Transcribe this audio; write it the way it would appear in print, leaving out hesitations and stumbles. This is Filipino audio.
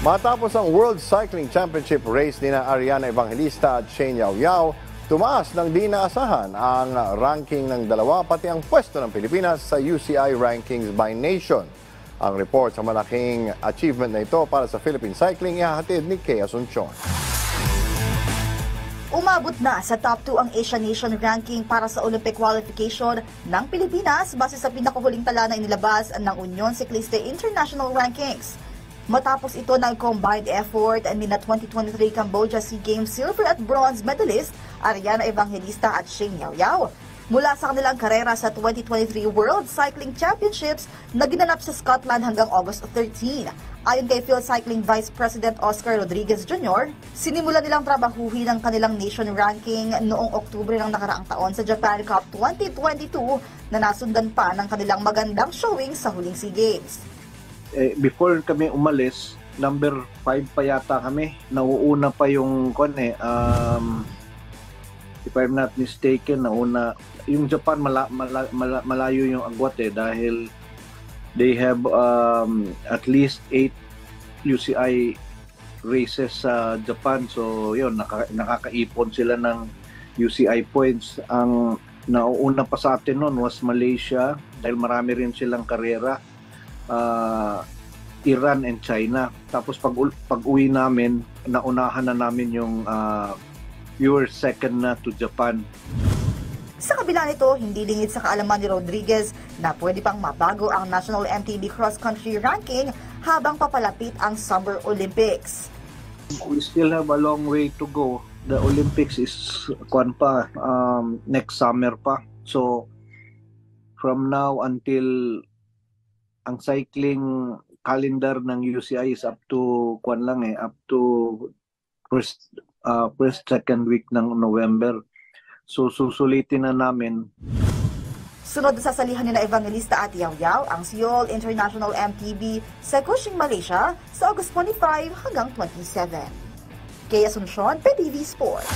Matapos ang World Cycling Championship race ni na Ariana Evangelista at Shane Yao Yao, tumaas ng di naasahan ang ranking ng dalawa pati ang pwesto ng Pilipinas sa UCI Rankings by Nation. Ang report sa malaking achievement na ito para sa Philippine Cycling ihahatid ni Kay Asuncion. Umabot na sa top 2 ang Asian Nation ranking para sa Olympic qualification ng Pilipinas base sa pinakahuling tala na inilabas ng Union Ciclista International Rankings. Matapos ito ng combined effort ni na 2023 Cambodia SEA Games silver at bronze medalist Ariana Evangelista at Shane Yao Yao. Mula sa kanilang karera sa 2023 World Cycling Championships na ginanap sa Scotland hanggang August 13. Ayon kay Phil Cycling Vice President Oscar Rodriguez Jr., sinimula nilang trabahuhin ang kanilang nation ranking noong Oktubre ng nakaraang taon sa Japan Cup 2022 na nasundan pa ng kanilang magandang showing sa huling SEA Games. Before kami umalis, number 5 pa yata kami. Nauuna pa yung if I'm not mistaken, nauna yung Japan malayo yung agwat dahil they have at least 8 UCI races sa Japan. So yun, nakakaipon sila ng UCI points. Ang nauuna pa sa atin noon was Malaysia dahil marami rin silang karera. Iran and China. Tapos pag-uwi namin, naunahan na namin yung pure second na to Japan. Sa kabila nito, hindi lingid sa kaalaman ni Rodriguez na pwede pang mabago ang National MTB Cross Country Ranking habang papalapit ang Summer Olympics. We still have a long way to go. The Olympics is next summer pa. So from now until ang cycling calendar ng UCI is up to up to first second week ng November. So susulitin na namin. Sunod sa salihan ni na Evangelista at Yao Yao ang Seoul International MTB sa Kuching, Malaysia sa August 25 hanggang 27. Kay Asuncion, PTV Sports.